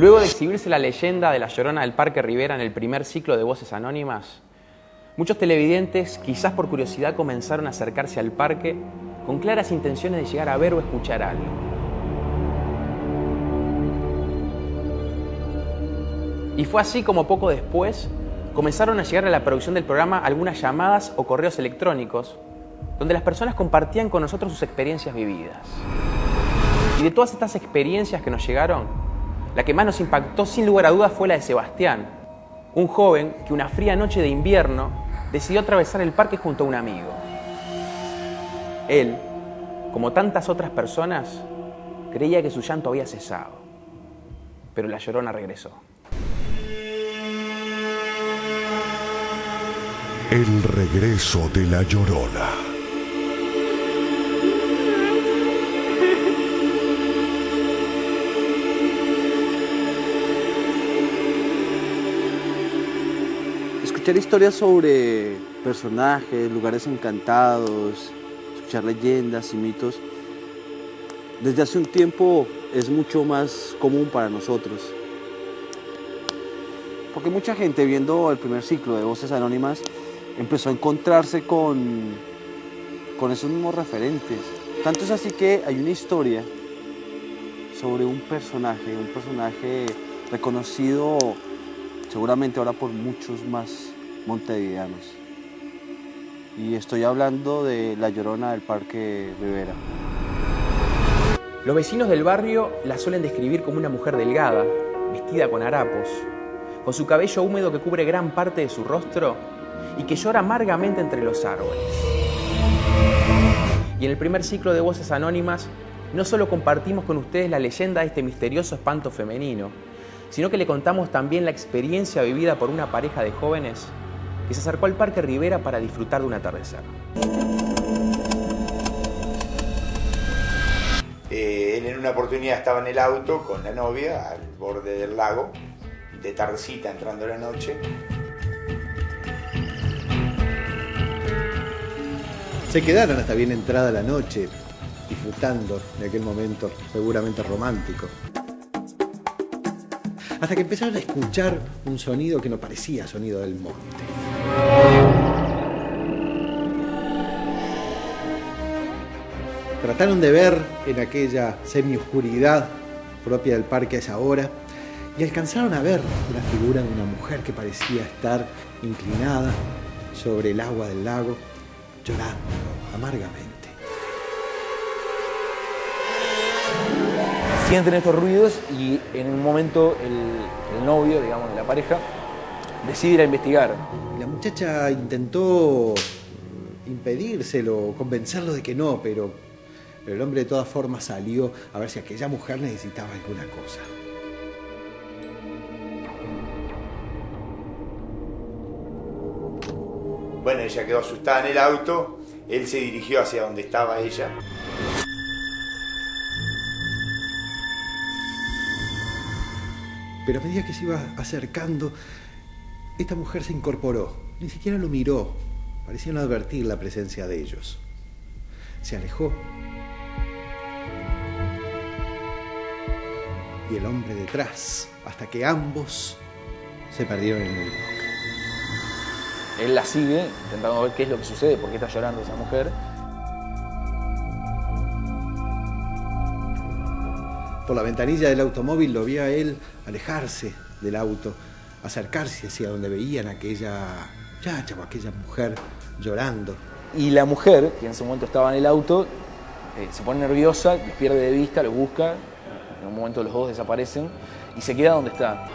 Luego de exhibirse la leyenda de la Llorona del Parque Rivera en el primer ciclo de Voces Anónimas, muchos televidentes, quizás por curiosidad, comenzaron a acercarse al parque con claras intenciones de llegar a ver o escuchar algo. Y fue así como poco después comenzaron a llegar a la producción del programa algunas llamadas o correos electrónicos donde las personas compartían con nosotros sus experiencias vividas. Y de todas estas experiencias que nos llegaron, la que más nos impactó sin lugar a dudas fue la de Sebastián, un joven que una fría noche de invierno decidió atravesar el parque junto a un amigo. Él, como tantas otras personas, creía que su llanto había cesado, pero la Llorona regresó. El regreso de la Llorona. Escuchar historias sobre personajes, lugares encantados, escuchar leyendas y mitos, desde hace un tiempo es mucho más común para nosotros. Porque mucha gente viendo el primer ciclo de Voces Anónimas empezó a encontrarse con esos mismos referentes. Tanto es así que hay una historia sobre un personaje reconocido seguramente ahora por muchos más montevideanos. Y estoy hablando de la Llorona del Parque Rivera. Los vecinos del barrio la suelen describir como una mujer delgada, vestida con harapos, con su cabello húmedo que cubre gran parte de su rostro y que llora amargamente entre los árboles. Y en el primer ciclo de Voces Anónimas no solo compartimos con ustedes la leyenda de este misterioso espanto femenino, sino que le contamos también la experiencia vivida por una pareja de jóvenes que se acercó al Parque Rivera para disfrutar de un atardecer. Él en una oportunidad estaba en el auto con la novia al borde del lago, de tardecita entrando la noche. Se quedaron hasta bien entrada la noche, disfrutando de aquel momento seguramente romántico. Hasta que empezaron a escuchar un sonido que no parecía sonido del monte. Trataron de ver en aquella semioscuridad propia del parque a esa hora y alcanzaron a ver la figura de una mujer que parecía estar inclinada sobre el agua del lago, llorando amargamente. Sienten estos ruidos y en un momento el novio, digamos, de la pareja, decide ir a investigar. La muchacha intentó impedírselo, convencerlo de que no, pero el hombre de todas formas salió a ver si aquella mujer necesitaba alguna cosa. Bueno, ella quedó asustada en el auto, él se dirigió hacia donde estaba ella. Pero a medida que se iba acercando, esta mujer se incorporó, ni siquiera lo miró, parecía no advertir la presencia de ellos. Se alejó y el hombre detrás, hasta que ambos se perdieron en el bosque. Él la sigue, intentando ver qué es lo que sucede, por qué está llorando esa mujer. Por la ventanilla del automóvil lo vio a él alejarse del auto, acercarse hacia donde veían a aquella muchacha o aquella mujer llorando. Y la mujer, que en ese momento estaba en el auto, se pone nerviosa, los pierde de vista, los busca, en un momento los dos desaparecen y se queda donde está.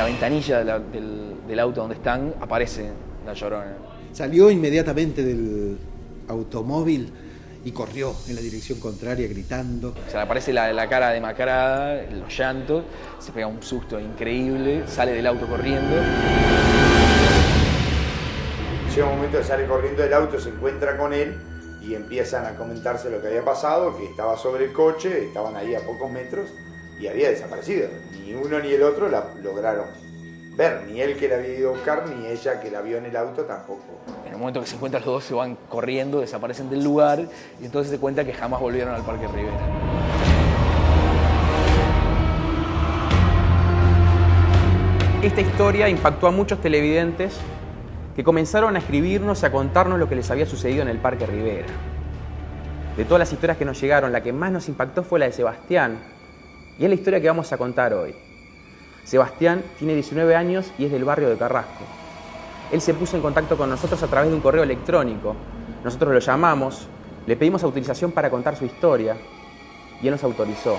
Ventanilla del auto donde están, aparece la Llorona. Salió inmediatamente del automóvil y corrió en la dirección contraria gritando. O sea, aparece la cara demacrada, los llantos, se pega un susto increíble, sale del auto corriendo. Llega un momento que sale corriendo del auto, se encuentra con él y empiezan a comentarse lo que había pasado, que estaba sobre el coche, estaban ahí a pocos metros y había desaparecido. Ni uno ni el otro la lograron ver, ni él que la había ido a buscar, ni ella que la vio en el auto tampoco. En el momento que se encuentran los dos se van corriendo, desaparecen del lugar y entonces se cuenta que jamás volvieron al Parque Rivera. Esta historia impactó a muchos televidentes que comenzaron a escribirnos y a contarnos lo que les había sucedido en el Parque Rivera. De todas las historias que nos llegaron, la que más nos impactó fue la de Sebastián, y es la historia que vamos a contar hoy. Sebastián tiene 19 años y es del barrio de Carrasco. Él se puso en contacto con nosotros a través de un correo electrónico. Nosotros lo llamamos, le pedimos autorización para contar su historia y él nos autorizó.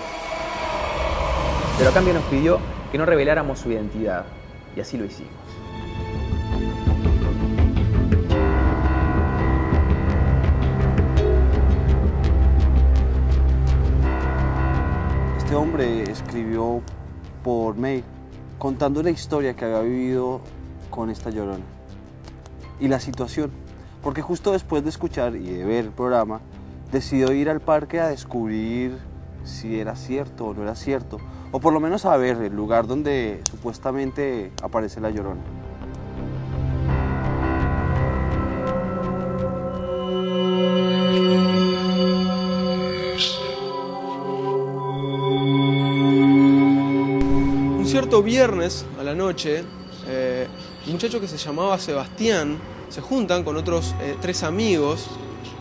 Pero a cambio nos pidió que no reveláramos su identidad y así lo hicimos. Este hombre escribió por mail contando la historia que había vivido con esta Llorona y la situación, porque justo después de escuchar y de ver el programa decidió ir al parque a descubrir si era cierto o no era cierto, o por lo menos a ver el lugar donde supuestamente aparece la Llorona. Un cierto viernes a la noche, un muchacho que se llamaba Sebastián se juntan con otros 3 amigos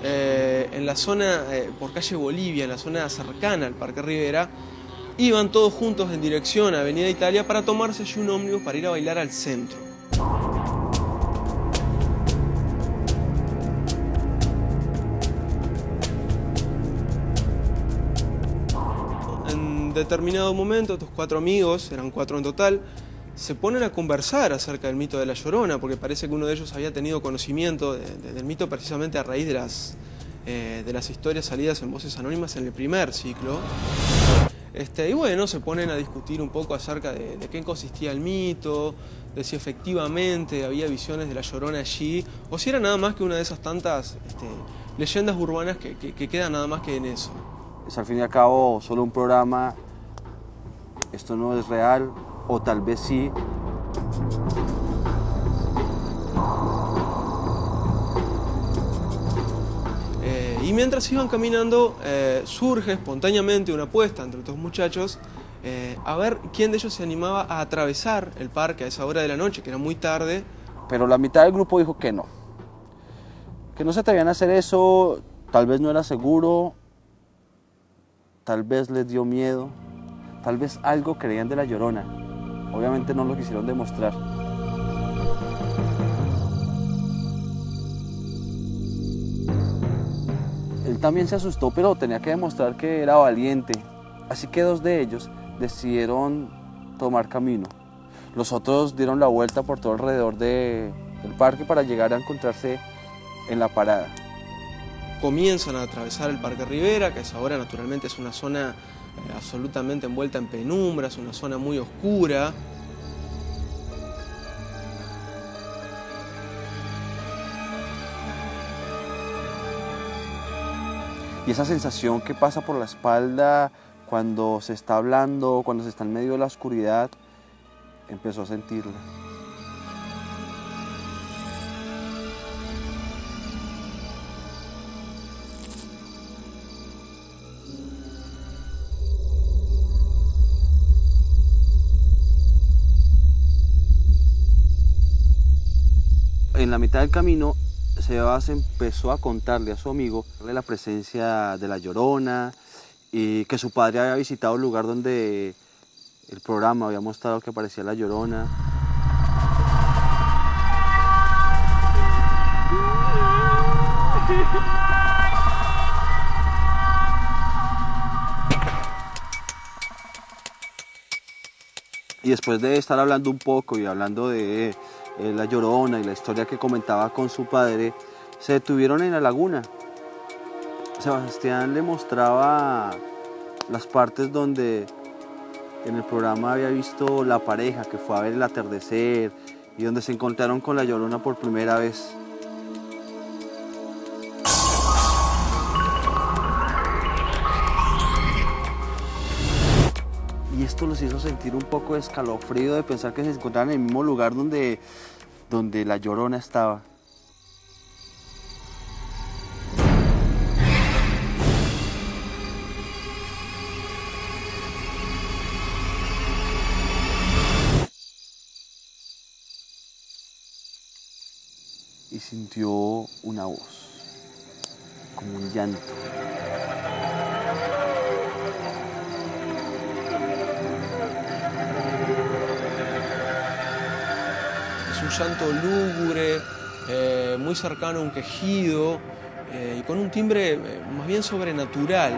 en la zona, por calle Bolivia, en la zona cercana al Parque Rivera. Iban todos juntos en dirección a Avenida Italia para tomarse allí un ómnibus para ir a bailar al centro. En determinado momento, estos 4 amigos, eran 4 en total, se ponen a conversar acerca del mito de la Llorona, porque parece que uno de ellos había tenido conocimiento del mito precisamente a raíz de las historias salidas en Voces Anónimas en el primer ciclo. Y bueno, se ponen a discutir un poco acerca de qué consistía el mito, de si efectivamente había visiones de la Llorona allí, o si era nada más que una de esas tantas leyendas urbanas que quedan nada más que en eso. Es al fin y al cabo solo un programa, esto no es real, o tal vez sí. Y mientras iban caminando, surge espontáneamente una apuesta entre estos muchachos a ver quién de ellos se animaba a atravesar el parque a esa hora de la noche, que era muy tarde. Pero la mitad del grupo dijo que no se atrevían a hacer eso, tal vez no era seguro, tal vez les dio miedo, tal vez algo creían de la Llorona. Obviamente no lo quisieron demostrar. Él también se asustó, pero tenía que demostrar que era valiente. Así que 2 de ellos decidieron tomar camino. Los otros dieron la vuelta por todo alrededor del parque para llegar a encontrarse en la parada. Comienzan a atravesar el Parque Rivera, que a esa hora naturalmente es una zona absolutamente envuelta en penumbra, es una zona muy oscura. Y esa sensación que pasa por la espalda cuando se está hablando, cuando se está en medio de la oscuridad, empezó a sentirla. En la mitad del camino, Sebas empezó a contarle a su amigo la presencia de la Llorona y que su padre había visitado el lugar donde el programa había mostrado que aparecía la Llorona. Y después de estar hablando un poco y hablando de la Llorona y la historia que comentaba con su padre, se detuvieron en la laguna. Sebastián le mostraba las partes donde en el programa había visto la pareja que fue a ver el atardecer y donde se encontraron con la Llorona por primera vez. Y esto los hizo sentir un poco de escalofrío de pensar que se encontraban en el mismo lugar donde la Llorona estaba. Y sintió una voz, como un llanto. Es un llanto lúgubre, muy cercano a un quejido y con un timbre más bien sobrenatural.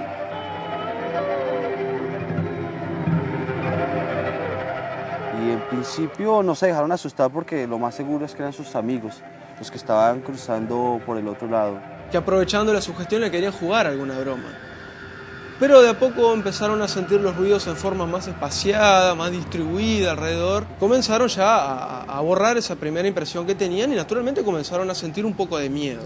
Y en principio no se dejaron asustar porque lo más seguro es que eran sus amigos, los que estaban cruzando por el otro lado. Que aprovechando la sugestión le querían jugar alguna broma. Pero de a poco empezaron a sentir los ruidos en forma más espaciada, más distribuida alrededor. Comenzaron ya a borrar esa primera impresión que tenían y naturalmente comenzaron a sentir un poco de miedo.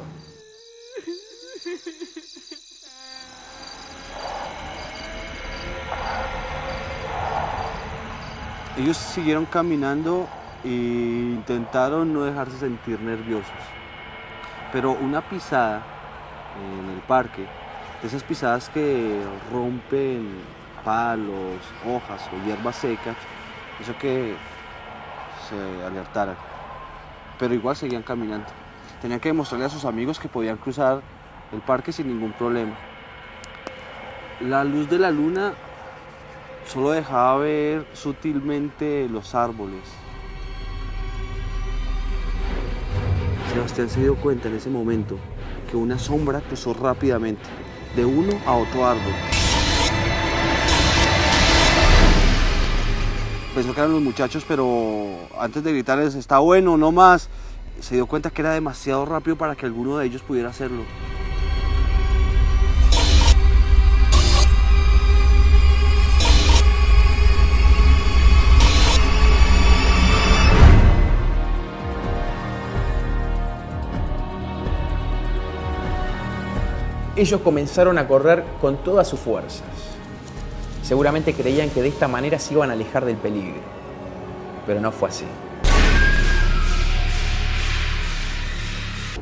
Ellos siguieron caminando e intentaron no dejarse sentir nerviosos. Pero una pisada en el parque, de esas pisadas que rompen palos, hojas o hierbas secas, hizo que se alertaran. Pero igual seguían caminando. Tenían que demostrarle a sus amigos que podían cruzar el parque sin ningún problema. La luz de la luna solo dejaba ver sutilmente los árboles. Sebastián se dio cuenta en ese momento que una sombra cruzó rápidamente de uno a otro árbol. Pensó que eran los muchachos, pero antes de gritarles "está bueno, no más", se dio cuenta que era demasiado rápido para que alguno de ellos pudiera hacerlo. Ellos comenzaron a correr con todas sus fuerzas. Seguramente creían que de esta manera se iban a alejar del peligro, pero no fue así.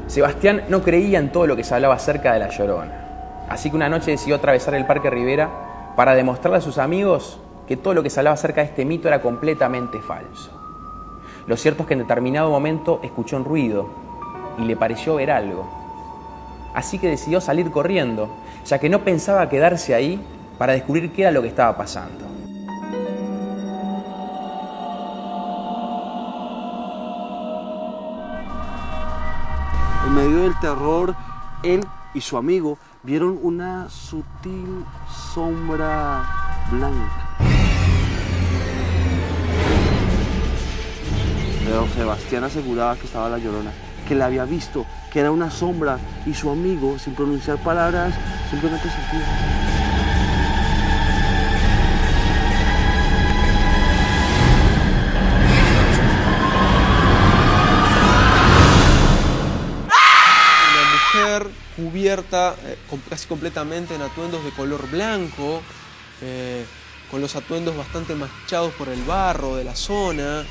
Sebastián no creía en todo lo que se hablaba acerca de la Llorona, así que una noche decidió atravesar el Parque Rivera para demostrarle a sus amigos que todo lo que se hablaba acerca de este mito era completamente falso. Lo cierto es que en determinado momento escuchó un ruido y le pareció ver algo. Así que decidió salir corriendo, ya que no pensaba quedarse ahí para descubrir qué era lo que estaba pasando. En medio del terror, él y su amigo vieron una sutil sombra blanca. Pero Sebastián aseguraba que estaba la Llorona, que la había visto, que era una sombra, y su amigo, sin pronunciar palabras, simplemente sentía. Una mujer cubierta casi completamente en atuendos de color blanco, con los atuendos bastante manchados por el barro de la zona,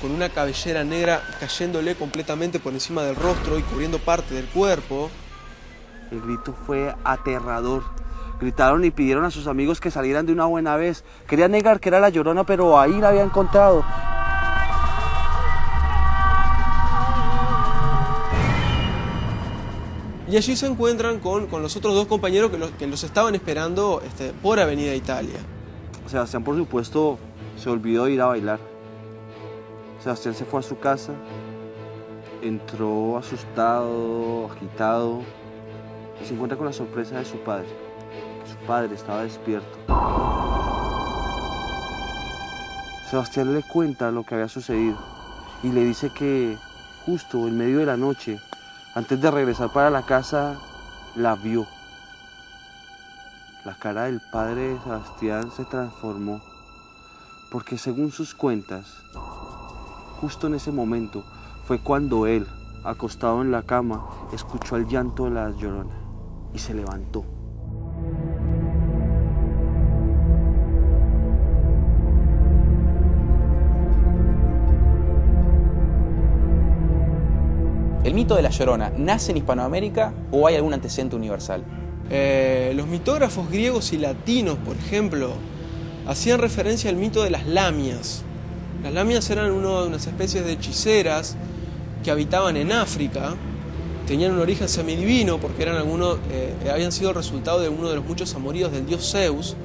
con una cabellera negra cayéndole completamente por encima del rostro y cubriendo parte del cuerpo. El grito fue aterrador. Gritaron y pidieron a sus amigos que salieran de una buena vez. Querían negar que era la Llorona, pero ahí la había encontrado. Y allí se encuentran con los otros dos compañeros que los estaban esperando por Avenida Italia. Sebastián, por supuesto, se olvidó de ir a bailar. Sebastián se fue a su casa, entró asustado, agitado, y se encuentra con la sorpresa de su padre, que su padre estaba despierto. Sebastián le cuenta lo que había sucedido y le dice que justo en medio de la noche, antes de regresar para la casa, la vio. La cara del padre de Sebastián se transformó, porque según sus cuentas, justo en ese momento fue cuando él, acostado en la cama, escuchó el llanto de la Llorona y se levantó. ¿El mito de La Llorona nace en Hispanoamérica o hay algún antecedente universal? Los mitógrafos griegos y latinos, por ejemplo, hacían referencia al mito de las lamias. Las lamias eran unas especies de hechiceras que habitaban en África, tenían un origen semidivino porque habían sido el resultado de uno de los muchos amoríos del dios Zeus,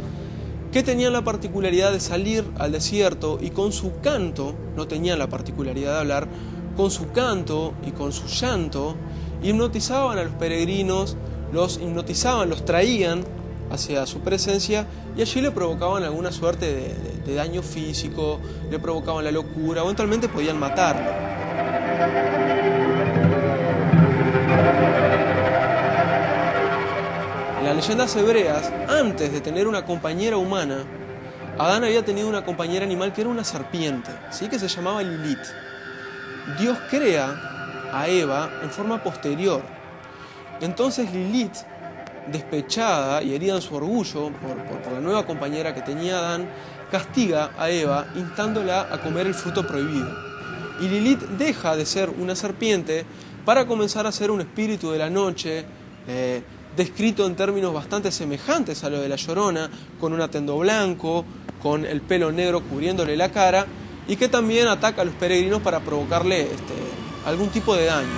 que tenían la particularidad de salir al desierto y con su canto, no tenían la particularidad de hablar, con su canto y con su llanto, hipnotizaban a los peregrinos, los hipnotizaban, los traían hacia su presencia y allí le provocaban alguna suerte de daño físico, le provocaban la locura, o eventualmente podían matarlo. En las leyendas hebreas, antes de tener una compañera humana, Adán había tenido una compañera animal que era una serpiente, ¿sí? Que se llamaba Lilith. Dios crea a Eva en forma posterior. Entonces Lilith, despechada y herida en su orgullo por la nueva compañera que tenía Adán, castiga a Eva instándola a comer el fruto prohibido. Y Lilith deja de ser una serpiente para comenzar a ser un espíritu de la noche, descrito en términos bastante semejantes a lo de La Llorona, con un atuendo blanco, con el pelo negro cubriéndole la cara, y que también ataca a los peregrinos para provocarle algún tipo de daño.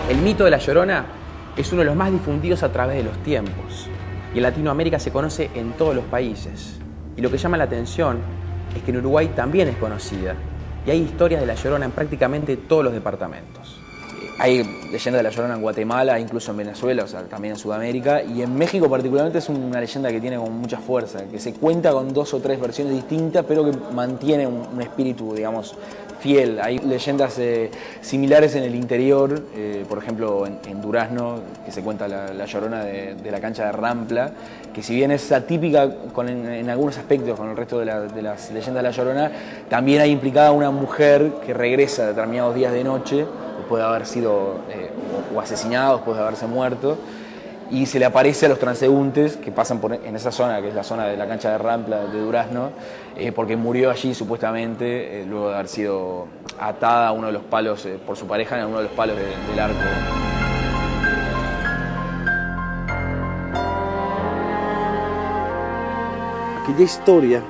El mito de La Llorona es uno de los más difundidos a través de los tiempos y en Latinoamérica se conoce en todos los países. Y lo que llama la atención es que en Uruguay también es conocida y hay historias de La Llorona en prácticamente todos los departamentos. Hay leyenda de La Llorona en Guatemala, incluso en Venezuela, o sea, también en Sudamérica, y en México particularmente es una leyenda que tiene con mucha fuerza, que se cuenta con 2 o 3 versiones distintas, pero que mantiene un espíritu, digamos, fiel. Hay leyendas similares en el interior, por ejemplo en Durazno, que se cuenta la Llorona de la cancha de Rampla, que si bien es atípica en algunos aspectos con el resto de las leyendas de La Llorona, también hay implicada una mujer que regresa determinados días de noche, después de haber sido o asesinado, después de haberse muerto, y se le aparece a los transeúntes que pasan en esa zona, que es la zona de la cancha de Rampla de Durazno, porque murió allí supuestamente luego de haber sido atada a uno de los palos por su pareja en uno de los palos del arco. Aquella historia,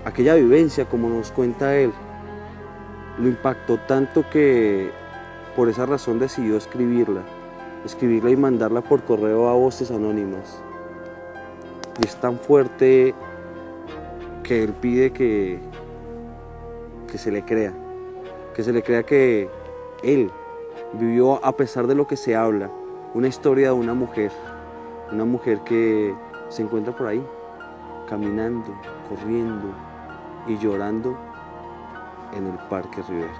aquella vivencia, como nos cuenta él, lo impactó tanto que por esa razón decidió escribirla y mandarla por correo a Voces Anónimas. Y es tan fuerte que él pide que se le crea, que él vivió, a pesar de lo que se habla, una historia de una mujer que se encuentra por ahí, caminando, corriendo y llorando en el Parque Rivera.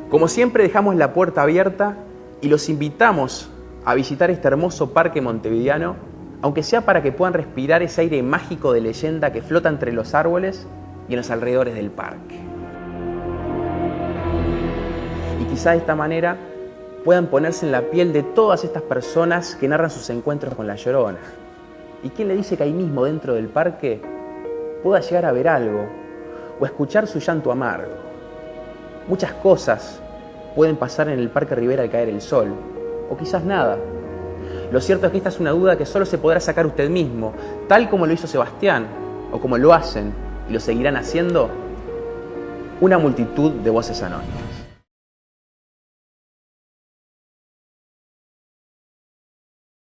Como siempre dejamos la puerta abierta y los invitamos a visitar este hermoso parque montevideano, aunque sea para que puedan respirar ese aire mágico de leyenda que flota entre los árboles y en los alrededores del parque. Y quizá de esta manera puedan ponerse en la piel de todas estas personas que narran sus encuentros con La Llorona. ¿Y quién le dice que ahí mismo dentro del parque pueda llegar a ver algo o escuchar su llanto amargo? Muchas cosas pueden pasar en el Parque Rivera al caer el sol, o quizás nada. Lo cierto es que esta es una duda que solo se podrá sacar usted mismo, tal como lo hizo Sebastián, o como lo hacen y lo seguirán haciendo una multitud de voces anónimas.